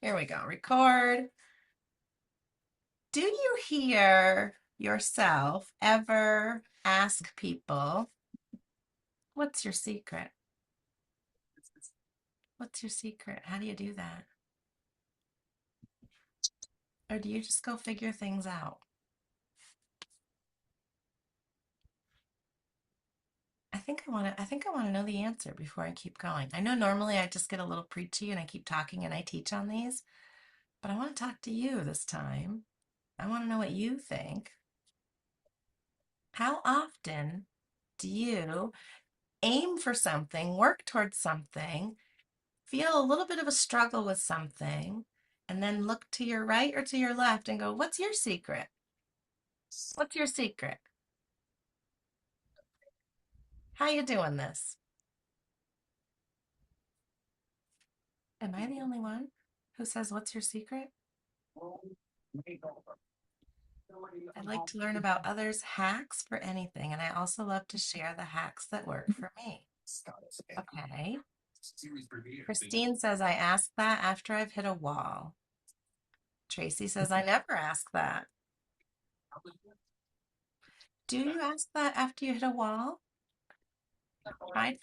Here we go. Record. Do you hear yourself ever ask people, what's your secret? What's your secret? How do you do that? Or do you just go figure things out? I think I want to know the answer before I keep going. I know normally I just get a little preachy and I keep talking and I teach on these, but I want to talk to you this time. I want to know what you think. How often do you aim for something, work towards something, feel a little bit of a struggle with something, and then look to your right or to your left and go, what's your secret? What's your secret? How you doing this? Am I the only one who says, what's your secret? I'd like to learn about others' hacks for anything, and I also love to share the hacks that work for me. Okay. Christine says, I ask that after I've hit a wall. Tracy says, I never ask that. Do you ask that after you hit a wall? I've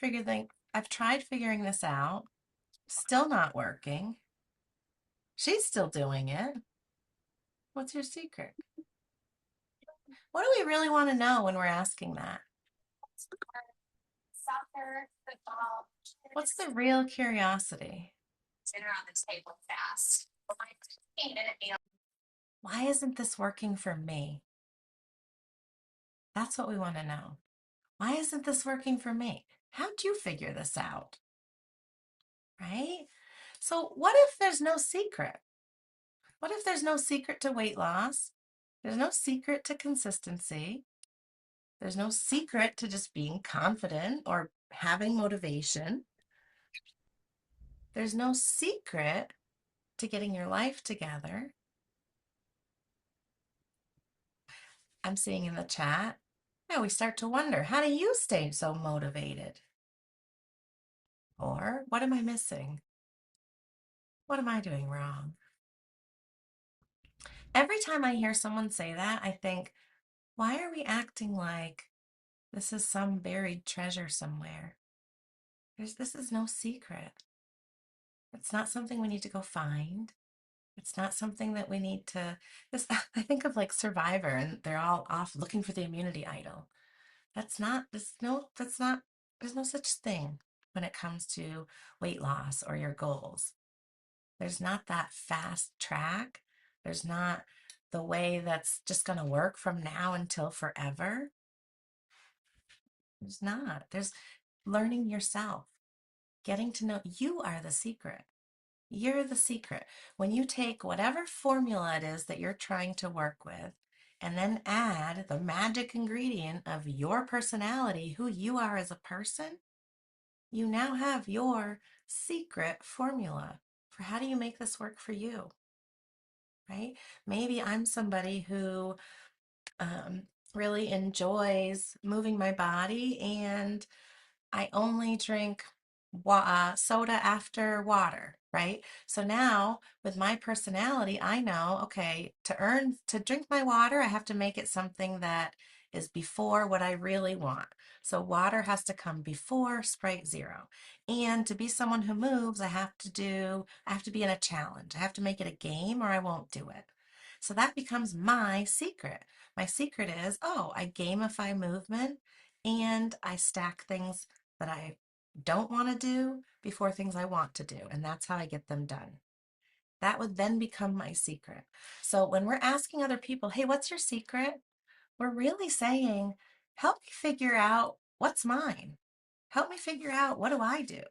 tried figuring this out. Still not working. She's still doing it. What's your secret? What do we really want to know when we're asking that? Soccer, football, What's the real curiosity? dinner on the table fast. Why isn't this working for me? That's what we want to know. Why isn't this working for me? How'd you figure this out? Right? So, what if there's no secret? What if there's no secret to weight loss? There's no secret to consistency. There's no secret to just being confident or having motivation. There's no secret to getting your life together. I'm seeing in the chat. Now we start to wonder, how do you stay so motivated? Or what am I missing? What am I doing wrong? Every time I hear someone say that, I think, why are we acting like this is some buried treasure somewhere? This is no secret. It's not something we need to go find. It's not something that we need to. This, I think of like Survivor, and they're all off looking for the immunity idol. That's not. There's no. That's not. There's no such thing when it comes to weight loss or your goals. There's not that fast track. There's not the way that's just going to work from now until forever. There's not. There's learning yourself, getting to know you are the secret. You're the secret. When you take whatever formula it is that you're trying to work with, and then add the magic ingredient of your personality, who you are as a person, you now have your secret formula for how do you make this work for you, right? Maybe I'm somebody who um, really enjoys moving my body and I only drink soda after water, right? So now with my personality, I know, okay, to drink my water, I have to make it something that is before what I really want. So water has to come before Sprite Zero. And to be someone who moves, I have to be in a challenge. I have to make it a game or I won't do it. So that becomes my secret. My secret is, oh, I gamify movement and I stack things that I don't want to do before things I want to do. And that's how I get them done. That would then become my secret. So when we're asking other people, hey, what's your secret? We're really saying, help me figure out what's mine. Help me figure out what do I do?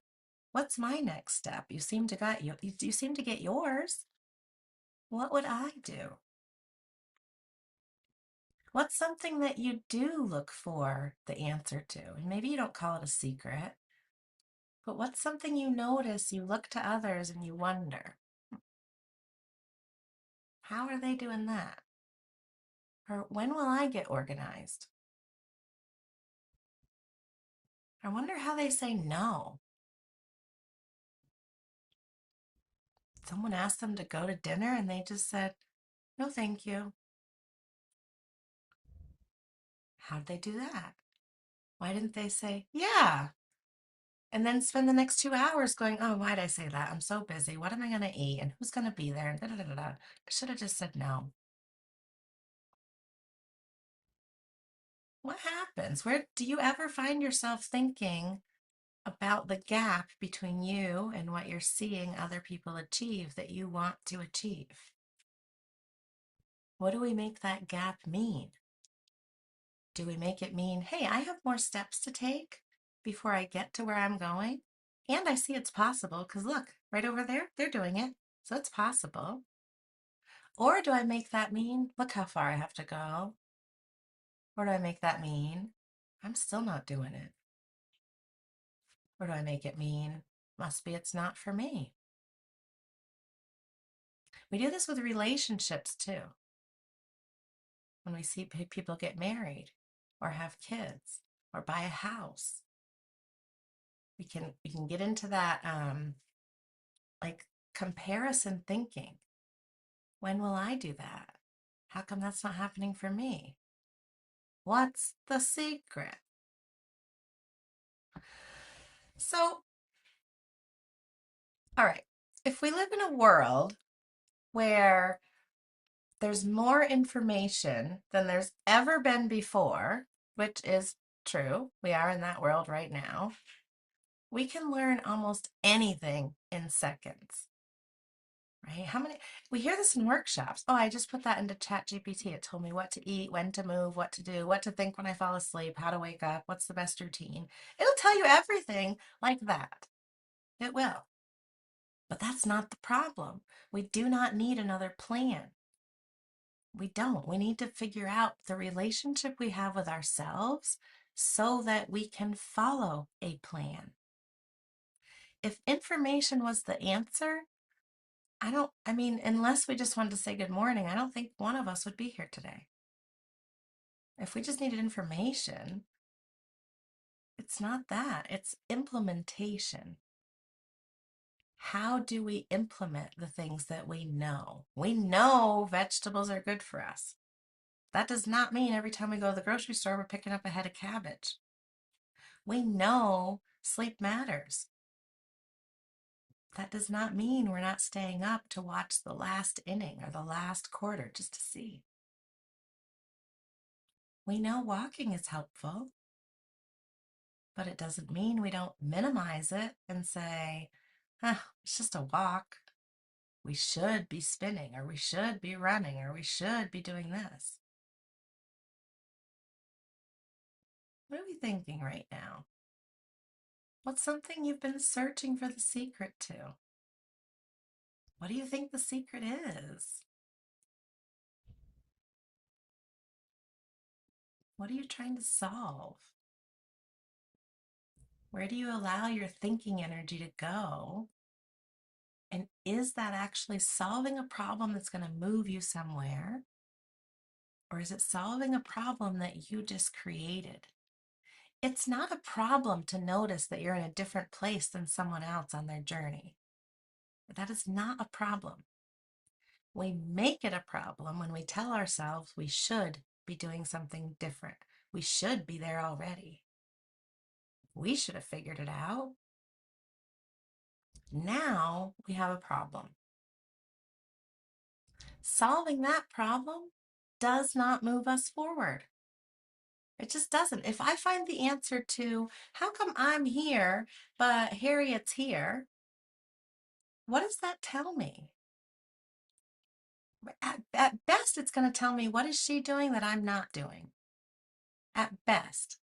What's my next step? You seem to get yours. What would I do? What's something that you do look for the answer to? And maybe you don't call it a secret, but what's something you notice, you look to others and you wonder, how are they doing that? Or when will I get organized? I wonder how they say no. Someone asked them to go to dinner and they just said, no, thank you. How'd they do that? Why didn't they say, yeah, and then spend the next 2 hours going, oh, why'd I say that? I'm so busy. What am I going to eat? And who's going to be there? And da, da, da, da, da. I should have just said no. What happens? Where do you ever find yourself thinking about the gap between you and what you're seeing other people achieve that you want to achieve? What do we make that gap mean? Do we make it mean, hey, I have more steps to take before I get to where I'm going? And I see it's possible because look, right over there, they're doing it. So it's possible. Or do I make that mean, look how far I have to go? Or do I make that mean, I'm still not doing it? Or do I make it mean, must be it's not for me? We do this with relationships too. When we see people get married or have kids or buy a house, we can get into that like comparison thinking. When will I do that? How come that's not happening for me? What's the secret? So, all right, if we live in a world where there's more information than there's ever been before, which is true, we are in that world right now, we can learn almost anything in seconds. Right? How many we hear this in workshops. Oh, I just put that into Chat GPT. It told me what to eat, when to move, what to do, what to think when I fall asleep, how to wake up, what's the best routine. It'll tell you everything like that. It will. But that's not the problem. We do not need another plan. We don't. We need to figure out the relationship we have with ourselves so that we can follow a plan. If information was the answer, I mean, unless we just wanted to say good morning, I don't think one of us would be here today. If we just needed information, it's not that, it's implementation. How do we implement the things that we know? We know vegetables are good for us. That does not mean every time we go to the grocery store, we're picking up a head of cabbage. We know sleep matters. That does not mean we're not staying up to watch the last inning or the last quarter just to see. We know walking is helpful, but it doesn't mean we don't minimize it and say, it's just a walk. We should be spinning, or we should be running, or we should be doing this. What are we thinking right now? What's something you've been searching for the secret to? What do you think the secret is? What are you trying to solve? Where do you allow your thinking energy to go? And is that actually solving a problem that's going to move you somewhere? Or is it solving a problem that you just created? It's not a problem to notice that you're in a different place than someone else on their journey. That is not a problem. We make it a problem when we tell ourselves we should be doing something different. We should be there already. We should have figured it out. Now we have a problem. Solving that problem does not move us forward. It just doesn't. If I find the answer to how come I'm here, but Harriet's here, what does that tell me? At best, it's going to tell me what is she doing that I'm not doing. At best.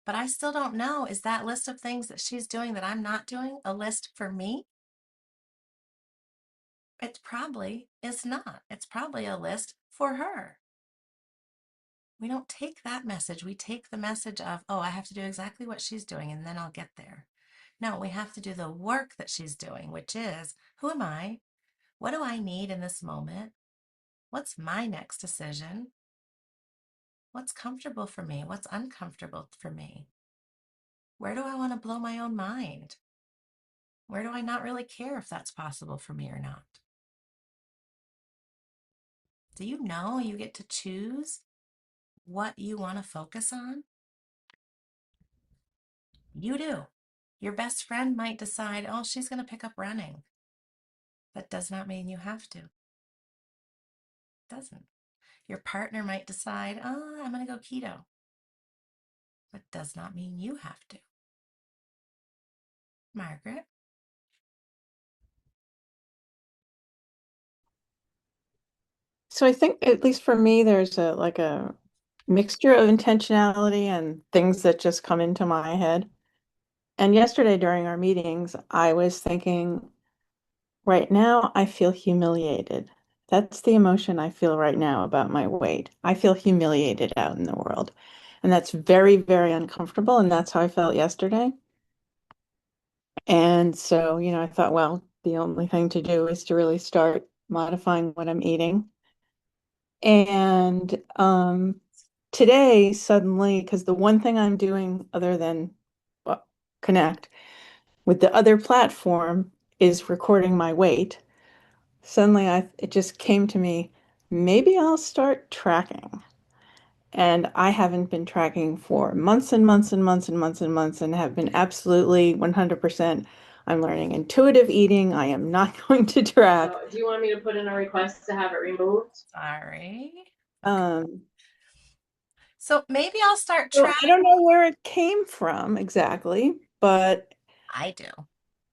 But I still don't know, is that list of things that she's doing that I'm not doing a list for me? It probably is not. It's probably a list for her. We don't take that message. We take the message of, oh, I have to do exactly what she's doing and then I'll get there. No, we have to do the work that she's doing, which is, who am I? What do I need in this moment? What's my next decision? What's comfortable for me? What's uncomfortable for me? Where do I want to blow my own mind? Where do I not really care if that's possible for me or not? Do you know you get to choose what you want to focus on? You do. Your best friend might decide, oh, she's going to pick up running. That does not mean you have to. It doesn't. Your partner might decide, oh, I'm going to go keto. That does not mean you have to. Margaret? So I think, at least for me, there's a mixture of intentionality and things that just come into my head. And yesterday during our meetings, I was thinking, right now, I feel humiliated. That's the emotion I feel right now about my weight. I feel humiliated out in the world. And that's very, very uncomfortable. And that's how I felt yesterday. And so, I thought, well, the only thing to do is to really start modifying what I'm eating. And today, suddenly, because the one thing I'm doing other than well, connect with the other platform is recording my weight, suddenly it just came to me, maybe I'll start tracking. And I haven't been tracking for months and months and months and months and months and have been absolutely 100%. I'm learning intuitive eating. I am not going to track. Do you want me to put in a request to have it removed? Sorry. Okay. Um, So maybe I'll start so I tracking. don't know where it came from exactly, but I do.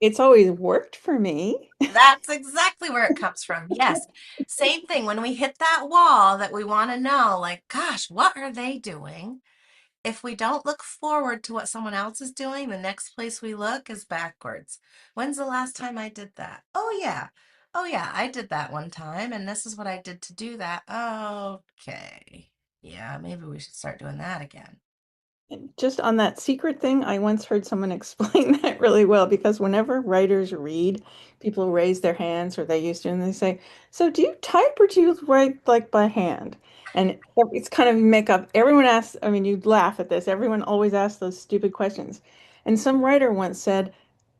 it's always worked for me. That's exactly where it comes from. Yes. Same thing. When we hit that wall that we want to know, like, gosh, what are they doing? If we don't look forward to what someone else is doing, the next place we look is backwards. When's the last time I did that? Oh, yeah. Oh, yeah, I did that one time, and this is what I did to do that. Okay. Yeah, maybe we should start doing that again. Just on that secret thing, I once heard someone explain that really well because whenever writers read, people raise their hands or they used to, and they say, so do you type or do you write like by hand? And it's kind of make up. Everyone asks, I mean, you'd laugh at this. Everyone always asks those stupid questions. And some writer once said,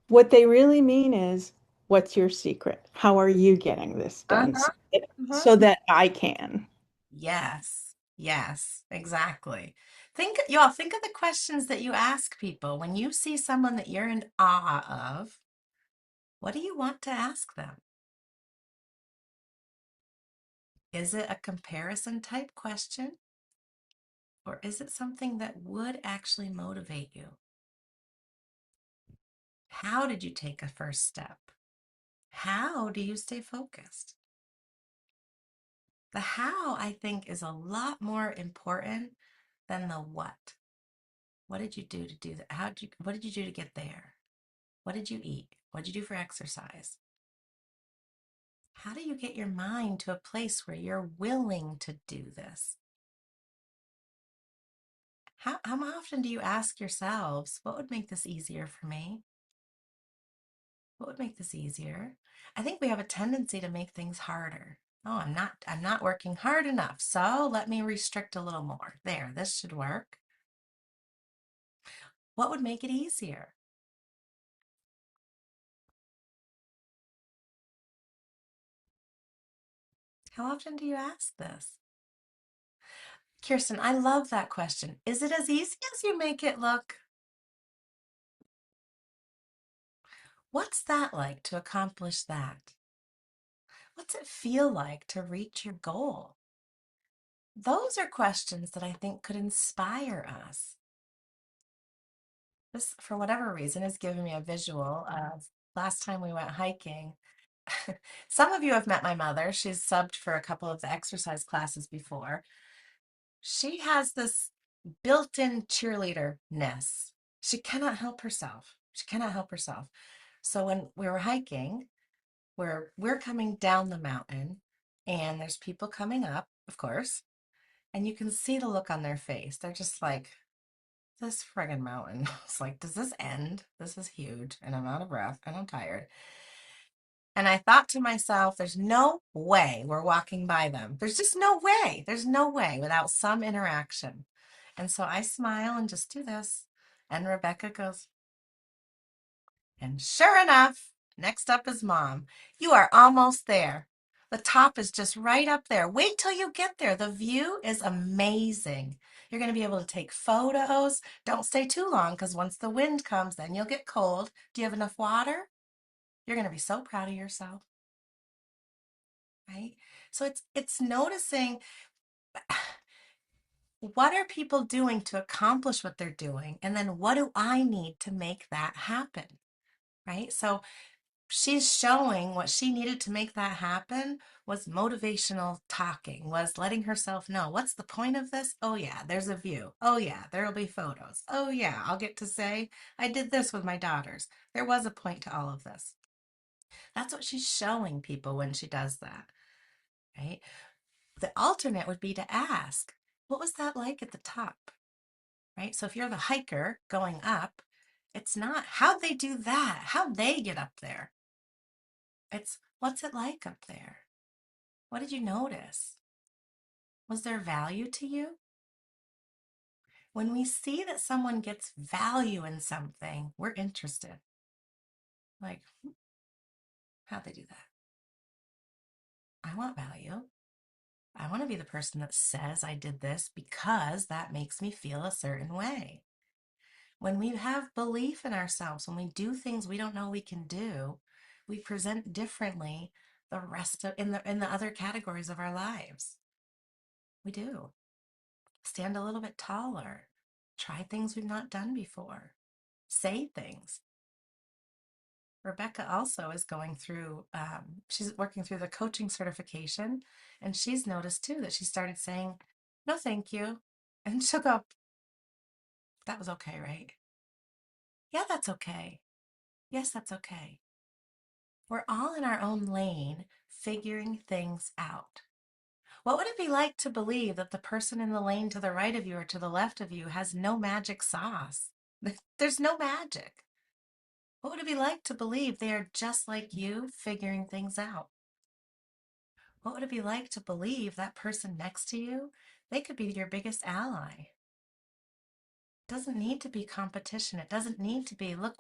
what they really mean is, what's your secret? How are you getting this done Uh-huh. so that I can? Yes, yes, exactly. Y'all, think of the questions that you ask people when you see someone that you're in awe of. What do you want to ask them? Is it a comparison type question? Or is it something that would actually motivate you? How did you take a first step? How do you stay focused? The how, I think, is a lot more important than the what. What did you do to do that? What did you do to get there? What did you eat? What did you do for exercise? How do you get your mind to a place where you're willing to do this? How often do you ask yourselves, what would make this easier for me? What would make this easier? I think we have a tendency to make things harder. Oh, I'm not working hard enough. So let me restrict a little more. There, this should work. What would make it easier? How often do you ask this? Kirsten, I love that question. Is it as easy as you make it look? What's that like to accomplish that? What's it feel like to reach your goal? Those are questions that I think could inspire us. This, for whatever reason, has given me a visual of last time we went hiking. Some of you have met my mother. She's subbed for a couple of the exercise classes before. She has this built-in cheerleader-ness. She cannot help herself. She cannot help herself. So when we were hiking, we're coming down the mountain and there's people coming up, of course, and you can see the look on their face. They're just like, this friggin' mountain. It's like, does this end? This is huge and I'm out of breath and I'm tired. And I thought to myself, there's no way we're walking by them. There's just no way. There's no way without some interaction. And so I smile and just do this. And Rebecca goes, and sure enough, next up is mom. You are almost there. The top is just right up there. Wait till you get there. The view is amazing. You're going to be able to take photos. Don't stay too long because once the wind comes, then you'll get cold. Do you have enough water? You're going to be so proud of yourself, right? So it's noticing what are people doing to accomplish what they're doing, and then what do I need to make that happen, right? So she's showing what she needed to make that happen was motivational talking, was letting herself know what's the point of this? Oh, yeah, there's a view. Oh, yeah, there'll be photos. Oh, yeah, I'll get to say I did this with my daughters. There was a point to all of this. That's what she's showing people when she does that, right? The alternate would be to ask, what was that like at the top, right? So if you're the hiker going up, it's not how'd they do that? How'd they get up there? It's what's it like up there? What did you notice? Was there value to you? When we see that someone gets value in something, we're interested. Like, how'd they do that? I want value. I want to be the person that says I did this because that makes me feel a certain way. When we have belief in ourselves, when we do things we don't know we can do, we present differently the rest of in the other categories of our lives. We do. Stand a little bit taller. Try things we've not done before. Say things. Rebecca also is going through, she's working through the coaching certification, and she's noticed too that she started saying, no, thank you. And she'll go, that was okay, right? Yeah, that's okay. Yes, that's okay. We're all in our own lane figuring things out. What would it be like to believe that the person in the lane to the right of you or to the left of you has no magic sauce? There's no magic. What would it be like to believe they are just like you figuring things out? What would it be like to believe that person next to you, they could be your biggest ally? It doesn't need to be competition. It doesn't need to be, look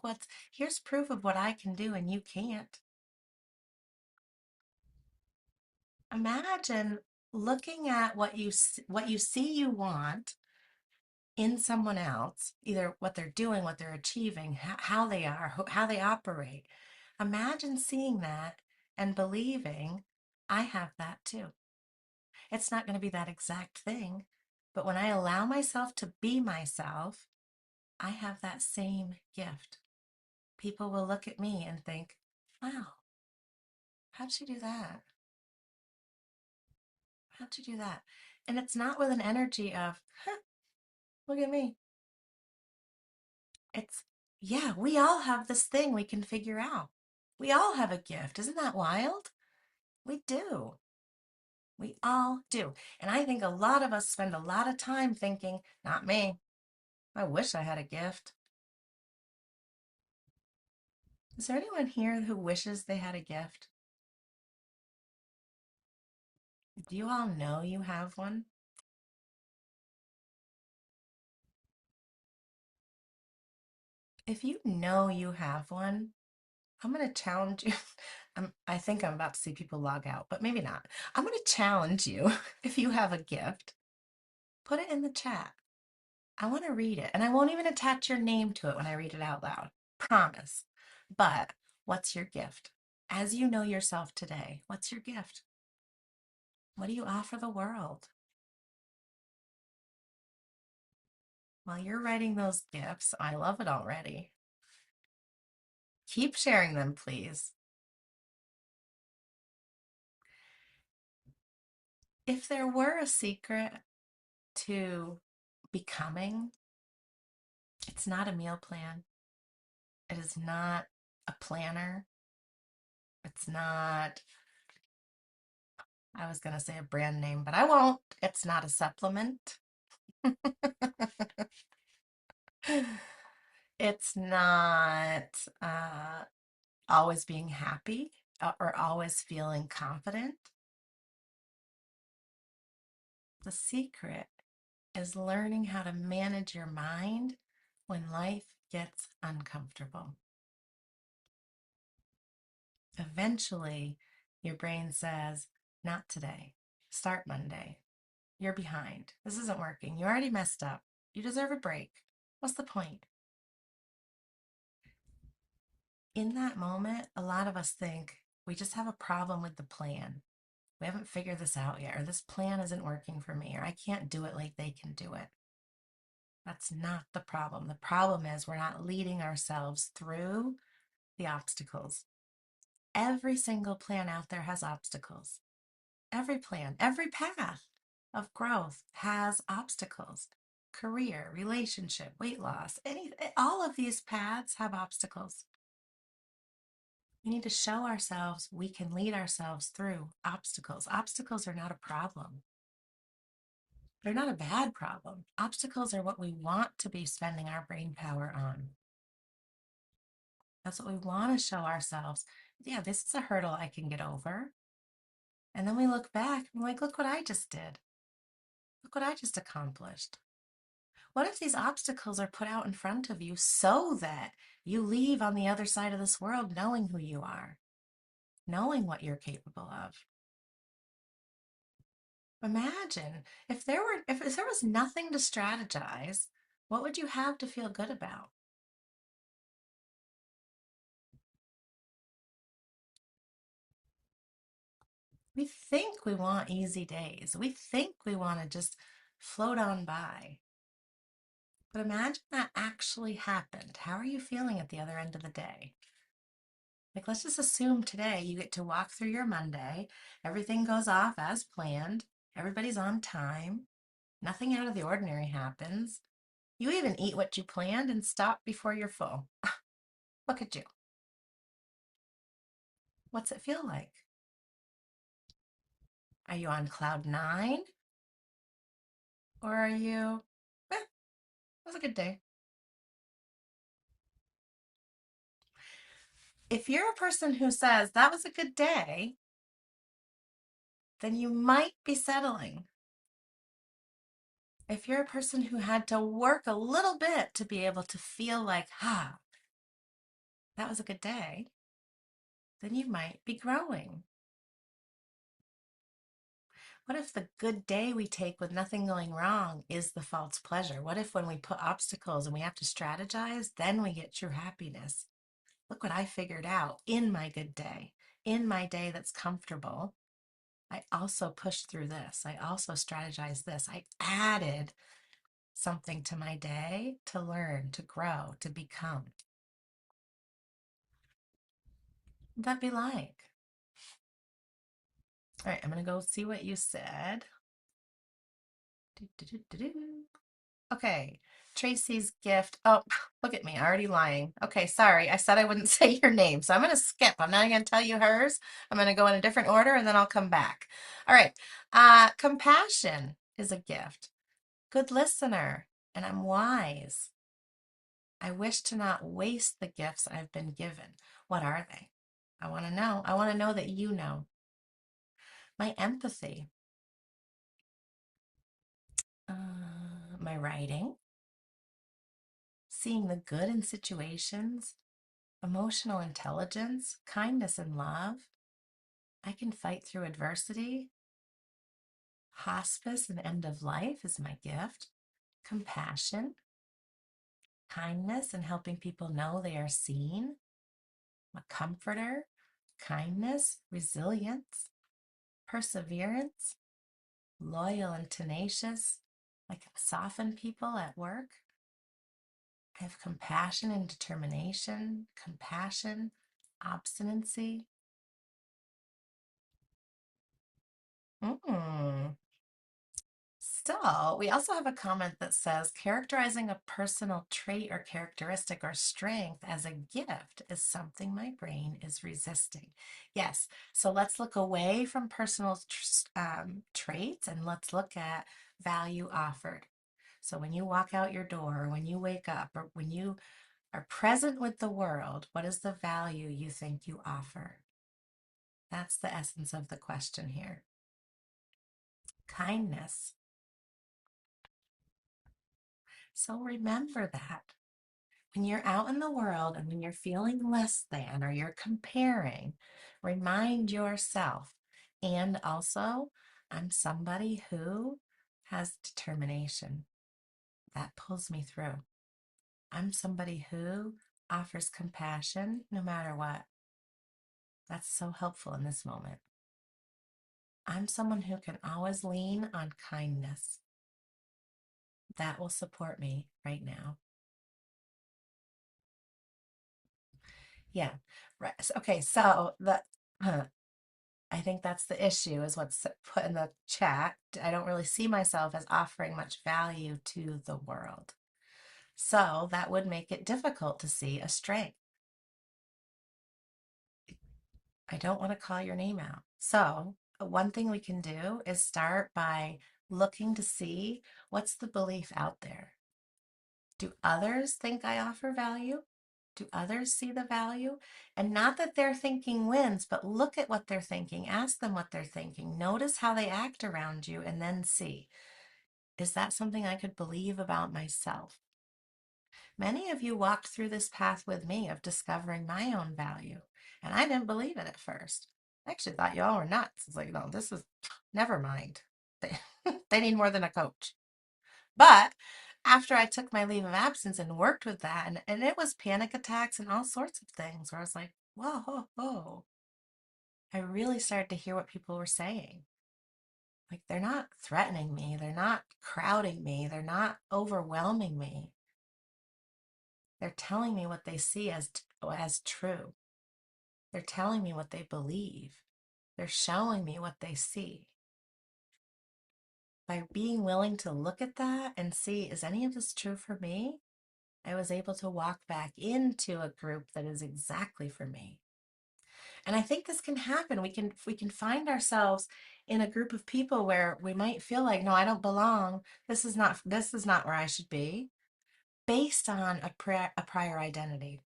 here's proof of what I can do and you can't. Imagine looking at what you see you want in someone else, either what they're doing, what they're achieving, how they are, how they operate. Imagine seeing that and believing, I have that too. It's not going to be that exact thing, but when I allow myself to be myself, I have that same gift. People will look at me and think, wow, how'd she do that? How'd you do that? And it's not with an energy of, huh, look at me. It's, yeah, we all have this thing we can figure out. We all have a gift. Isn't that wild? We do. We all do. And I think a lot of us spend a lot of time thinking, not me. I wish I had a gift. Is there anyone here who wishes they had a gift? Do you all know you have one? If you know you have one, I'm going to challenge you. I think I'm about to see people log out, but maybe not. I'm going to challenge you. If you have a gift, put it in the chat. I want to read it, and I won't even attach your name to it when I read it out loud. Promise. But what's your gift? As you know yourself today, what's your gift? What do you offer the world? While you're writing those gifts, I love it already. Keep sharing them, please. If there were a secret to becoming, it's not a meal plan. It is not a planner. It's not, I was going to say a brand name, but I won't. It's not a supplement. It's not always being happy or always feeling confident. The secret is learning how to manage your mind when life gets uncomfortable. Eventually, your brain says, Not today. Start Monday. You're behind. This isn't working. You already messed up. You deserve a break. What's the point? In that moment, a lot of us think we just have a problem with the plan. We haven't figured this out yet, or this plan isn't working for me, or I can't do it like they can do it. That's not the problem. The problem is we're not leading ourselves through the obstacles. Every single plan out there has obstacles. Every plan, every path of growth has obstacles. Career, relationship, weight loss, all of these paths have obstacles. We need to show ourselves we can lead ourselves through obstacles. Obstacles are not a problem. They're not a bad problem. Obstacles are what we want to be spending our brain power on. That's what we want to show ourselves. Yeah, this is a hurdle I can get over. And then we look back and we're like, look what I just did. Look what I just accomplished. What if these obstacles are put out in front of you so that you leave on the other side of this world knowing who you are, knowing what you're capable of? Imagine if there was nothing to strategize, what would you have to feel good about? We think we want easy days. We think we want to just float on by. But imagine that actually happened. How are you feeling at the other end of the day? Like, let's just assume today you get to walk through your Monday, everything goes off as planned, everybody's on time, nothing out of the ordinary happens. You even eat what you planned and stop before you're full. Look at you. What's it feel like? Are you on cloud nine? Or are you, it was a good day? If you're a person who says that was a good day, then you might be settling. If you're a person who had to work a little bit to be able to feel like, that was a good day, then you might be growing. What if the good day we take with nothing going wrong is the false pleasure? What if when we put obstacles and we have to strategize, then we get true happiness? Look what I figured out in my good day, in my day that's comfortable. I also pushed through this. I also strategized this. I added something to my day to learn, to grow, to become. What'd that be like? All right, I'm going to go see what you said. Okay, Tracy's gift. Oh, look at me, already lying. Okay, sorry. I said I wouldn't say your name, so I'm going to skip. I'm not going to tell you hers. I'm going to go in a different order and then I'll come back. All right. Compassion is a gift. Good listener, and I'm wise. I wish to not waste the gifts I've been given. What are they? I want to know. I want to know that you know. My empathy. My writing. Seeing the good in situations. Emotional intelligence. Kindness and love. I can fight through adversity. Hospice and end of life is my gift. Compassion. Kindness and helping people know they are seen. I'm a comforter. Kindness. Resilience. Perseverance. Loyal and tenacious. I can soften people at work. I have compassion and determination, compassion, obstinacy. So we also have a comment that says characterizing a personal trait or characteristic or strength as a gift is something my brain is resisting. Yes, so let's look away from personal traits and let's look at value offered. So when you walk out your door, or when you wake up, or when you are present with the world, what is the value you think you offer? That's the essence of the question here. Kindness. So remember that. When you're out in the world and when you're feeling less than or you're comparing, remind yourself And also, I'm somebody who has determination. That pulls me through. I'm somebody who offers compassion no matter what. That's so helpful in this moment. I'm someone who can always lean on kindness. That will support me right now. Yeah. Right. Okay. So I think that's the issue is what's put in the chat. I don't really see myself as offering much value to the world. So that would make it difficult to see a strength. I don't want to call your name out. So one thing we can do is start by looking to see what's the belief out there. Do others think I offer value? Do others see the value? And not that their thinking wins, but look at what they're thinking. Ask them what they're thinking. Notice how they act around you and then see, is that something I could believe about myself? Many of you walked through this path with me of discovering my own value, and I didn't believe it at first. I actually thought y'all were nuts. It's like, no, this is, never mind. They need more than a coach. But after I took my leave of absence and worked with that, and it was panic attacks and all sorts of things where I was like, whoa, whoa, whoa. I really started to hear what people were saying. Like, they're not threatening me. They're not crowding me. They're not overwhelming me. They're telling me what they see as true. They're telling me what they believe. They're showing me what they see. By being willing to look at that and see, is any of this true for me? I was able to walk back into a group that is exactly for me. And I think this can happen. We can find ourselves in a group of people where we might feel like, no, I don't belong. This is not where I should be, based on a prior identity.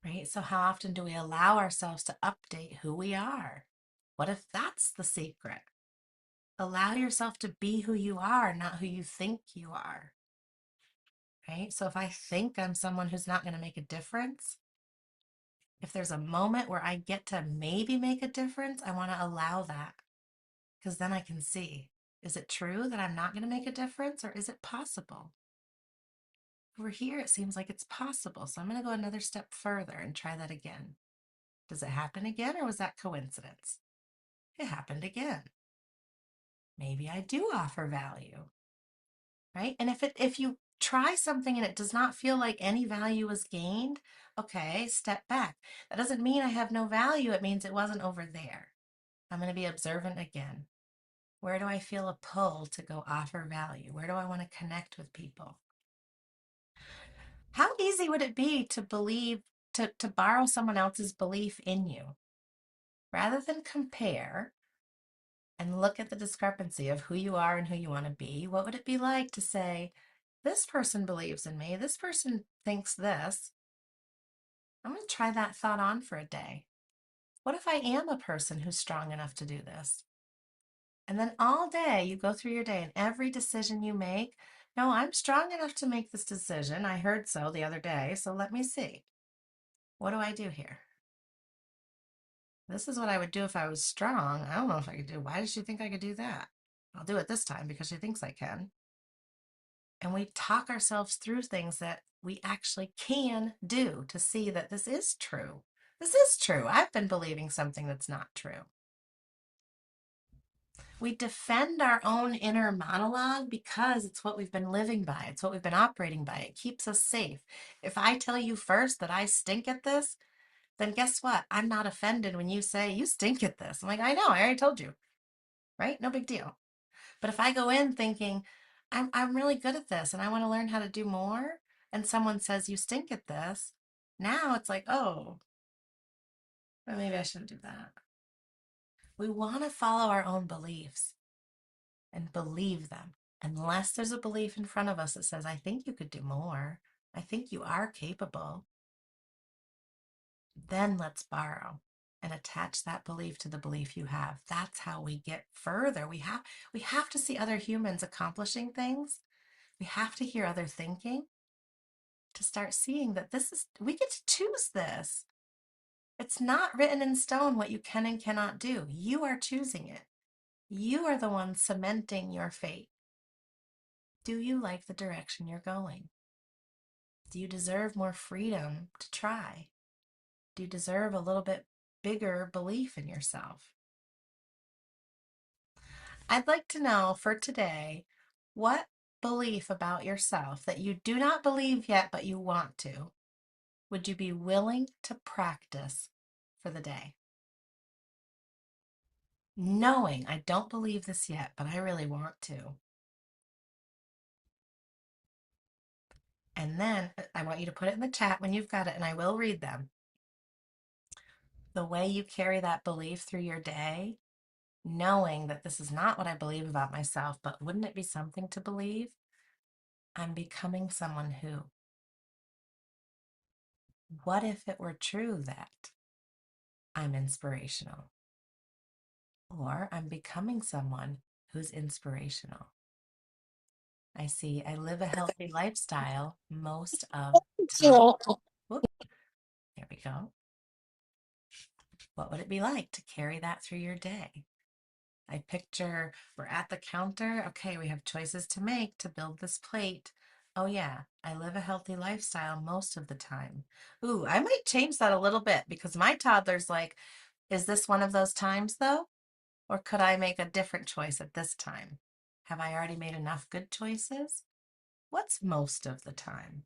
Right? So how often do we allow ourselves to update who we are? What if that's the secret? Allow yourself to be who you are, not who you think you are. Right? So if I think I'm someone who's not going to make a difference, if there's a moment where I get to maybe make a difference, I want to allow that, because then I can see, is it true that I'm not going to make a difference, or is it possible? Over here, it seems like it's possible. So I'm going to go another step further and try that again. Does it happen again, or was that coincidence? It happened again. Maybe I do offer value, right? And if you try something and it does not feel like any value was gained, okay, step back. That doesn't mean I have no value. It means it wasn't over there. I'm going to be observant again. Where do I feel a pull to go offer value? Where do I want to connect with people? How easy would it be to believe, to borrow someone else's belief in you? Rather than compare and look at the discrepancy of who you are and who you want to be, what would it be like to say, this person believes in me, this person thinks this. I'm going to try that thought on for a day. What if I am a person who's strong enough to do this? And then all day you go through your day and every decision you make, no, I'm strong enough to make this decision. I heard so the other day, so let me see. What do I do here? This is what I would do if I was strong. I don't know if I could do. Why does she think I could do that? I'll do it this time because she thinks I can. And we talk ourselves through things that we actually can do to see that this is true. This is true. I've been believing something that's not true. We defend our own inner monologue because it's what we've been living by. It's what we've been operating by. It keeps us safe. If I tell you first that I stink at this, then guess what? I'm not offended when you say you stink at this. I'm like, I know, I already told you, right? No big deal. But if I go in thinking, I'm really good at this and I want to learn how to do more, and someone says you stink at this, now it's like, oh, well, maybe I shouldn't do that. We want to follow our own beliefs and believe them. Unless there's a belief in front of us that says, I think you could do more. I think you are capable. Then let's borrow and attach that belief to the belief you have. That's how we get further. We have to see other humans accomplishing things. We have to hear other thinking to start seeing that we get to choose this. It's not written in stone what you can and cannot do. You are choosing it. You are the one cementing your fate. Do you like the direction you're going? Do you deserve more freedom to try? Do you deserve a little bit bigger belief in yourself? I'd like to know for today, what belief about yourself that you do not believe yet, but you want to, would you be willing to practice for the day? Knowing I don't believe this yet, but I really want to. And then I want you to put it in the chat when you've got it, and I will read them. The way you carry that belief through your day, knowing that this is not what I believe about myself, but wouldn't it be something to believe? I'm becoming someone who. What if it were true that I'm inspirational? Or I'm becoming someone who's inspirational. I see I live a healthy lifestyle most of the time. Whoop, there we go. What would it be like to carry that through your day? I picture we're at the counter. Okay, we have choices to make to build this plate. Oh, yeah, I live a healthy lifestyle most of the time. Ooh, I might change that a little bit because my toddler's like, is this one of those times though? Or could I make a different choice at this time? Have I already made enough good choices? What's most of the time?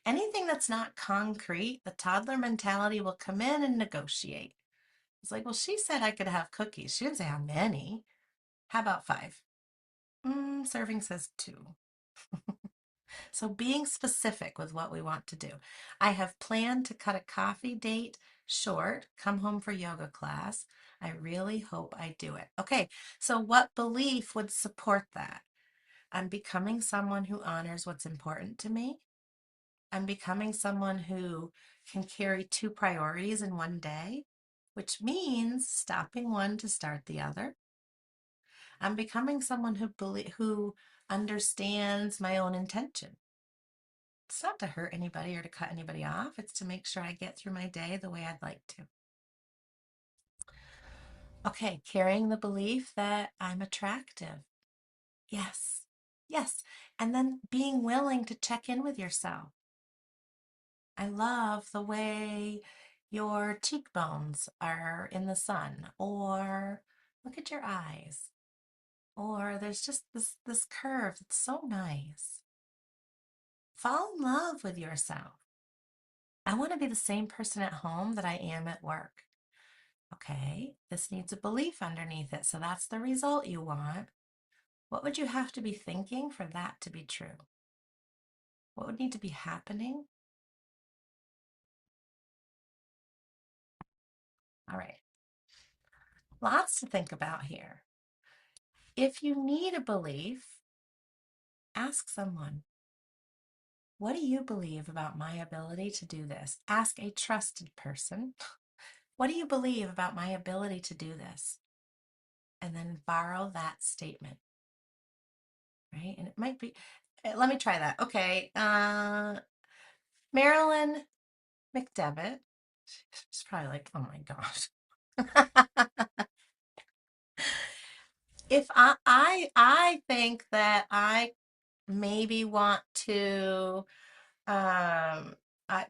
Anything that's not concrete, the toddler mentality will come in and negotiate. It's like, well, she said I could have cookies. She didn't say how many. How about 5? Serving says 2. So being specific with what we want to do. I have planned to cut a coffee date short, come home for yoga class. I really hope I do it. Okay, so what belief would support that? I'm becoming someone who honors what's important to me. I'm becoming someone who can carry 2 priorities in one day, which means stopping one to start the other. I'm becoming someone who understands my own intention. It's not to hurt anybody or to cut anybody off. It's to make sure I get through my day the way I'd like to. Okay, carrying the belief that I'm attractive. Yes, yes. And then being willing to check in with yourself. I love the way your cheekbones are in the sun, or look at your eyes, or there's just this curve. It's so nice. Fall in love with yourself. I want to be the same person at home that I am at work. Okay, this needs a belief underneath it. So that's the result you want. What would you have to be thinking for that to be true? What would need to be happening? All right, lots to think about here. If you need a belief, ask someone. What do you believe about my ability to do this? Ask a trusted person. What do you believe about my ability to do this? And then borrow that statement, right? And it might be, let me try that. Okay. Marilyn McDevitt. She's probably like, oh my gosh. If I think that I maybe want to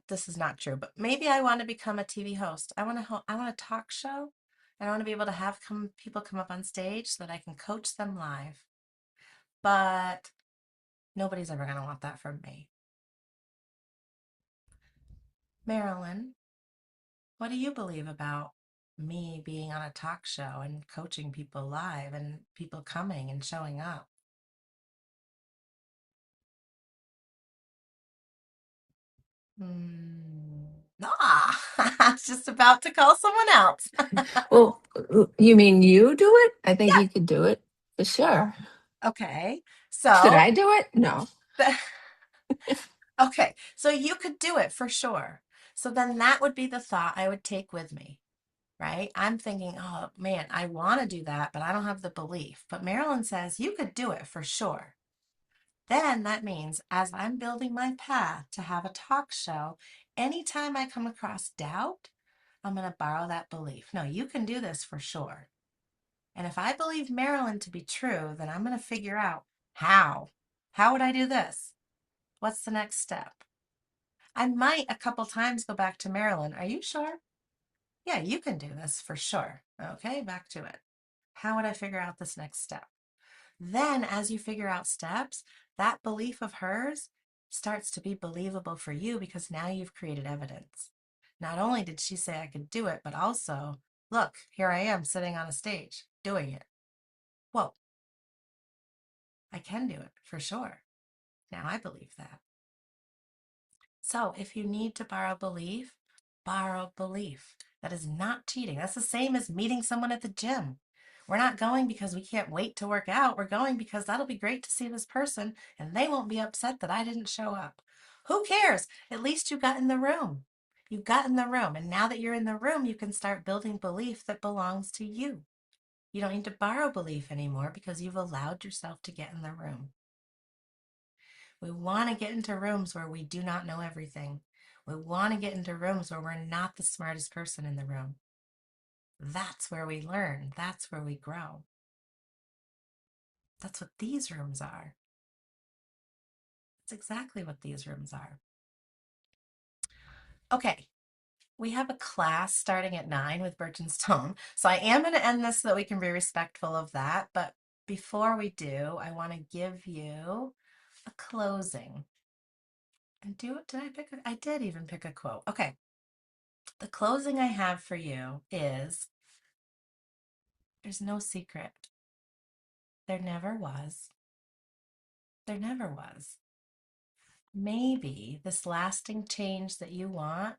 this is not true, but maybe I want to become a TV host. I want a talk show, and I want to be able to have people come up on stage so that I can coach them live. But nobody's ever going to want that from me. Marilyn, what do you believe about me being on a talk show and coaching people live and people coming and showing up? Ah, I was just about to call someone else. Well, you mean you do it? I think Yeah. you could do it for sure. Okay. Should So, I do it? No. okay. So you could do it for sure. So then that would be the thought I would take with me, right? I'm thinking, oh man, I want to do that, but I don't have the belief. But Marilyn says you could do it for sure. Then that means as I'm building my path to have a talk show, anytime I come across doubt, I'm going to borrow that belief. No, you can do this for sure. And if I believe Marilyn to be true, then I'm going to figure out how. How would I do this? What's the next step? I might a couple times go back to Marilyn. Are you sure? Yeah, you can do this for sure. Okay, back to it. How would I figure out this next step? Then, as you figure out steps, that belief of hers starts to be believable for you because now you've created evidence. Not only did she say I could do it, but also, look, here I am sitting on a stage doing it. Whoa, I can do it for sure. Now I believe that. So if you need to borrow belief, borrow belief. That is not cheating. That's the same as meeting someone at the gym. We're not going because we can't wait to work out. We're going because that'll be great to see this person and they won't be upset that I didn't show up. Who cares? At least you got in the room. You got in the room. And now that you're in the room, you can start building belief that belongs to you. You don't need to borrow belief anymore because you've allowed yourself to get in the room. We want to get into rooms where we do not know everything. We want to get into rooms where we're not the smartest person in the room. That's where we learn. That's where we grow. That's what these rooms are. That's exactly what these rooms are. Okay, we have a class starting at 9 with Birch and Stone. So I am going to end this so that we can be respectful of that. But before we do, I want to give you a closing. And did I pick I did even pick a quote. Okay. The closing I have for you is there's no secret. There never was. There never was. Maybe this lasting change that you want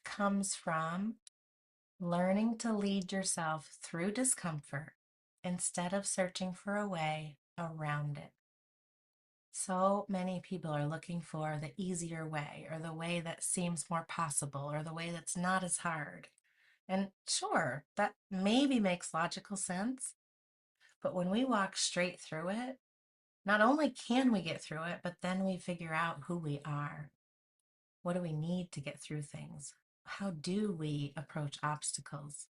comes from learning to lead yourself through discomfort instead of searching for a way around it. So many people are looking for the easier way or the way that seems more possible or the way that's not as hard. And sure, that maybe makes logical sense. But when we walk straight through it, not only can we get through it, but then we figure out who we are. What do we need to get through things? How do we approach obstacles?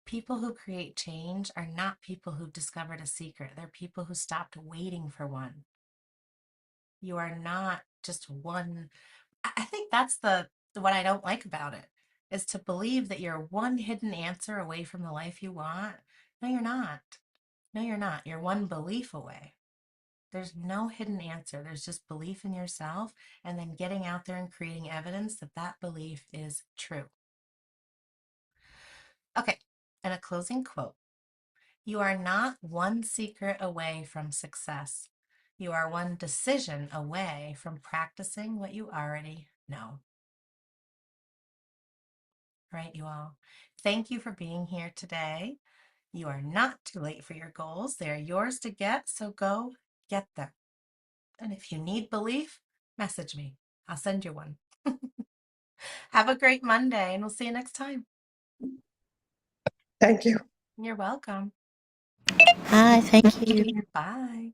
People who create change are not people who discovered a secret. They're people who stopped waiting for one. You are not just one. I think that's what I don't like about it, is to believe that you're one hidden answer away from the life you want. No, you're not. No, you're not. You're one belief away. There's no hidden answer. There's just belief in yourself and then getting out there and creating evidence that that belief is true. Okay, and a closing quote. You are not one secret away from success. You are one decision away from practicing what you already know. Right, you all? Thank you for being here today. You are not too late for your goals. They are yours to get, so go get them. And if you need belief, message me. I'll send you one. Have a great Monday, and we'll see you next time. Thank you. You're welcome. Hi, thank you. Bye.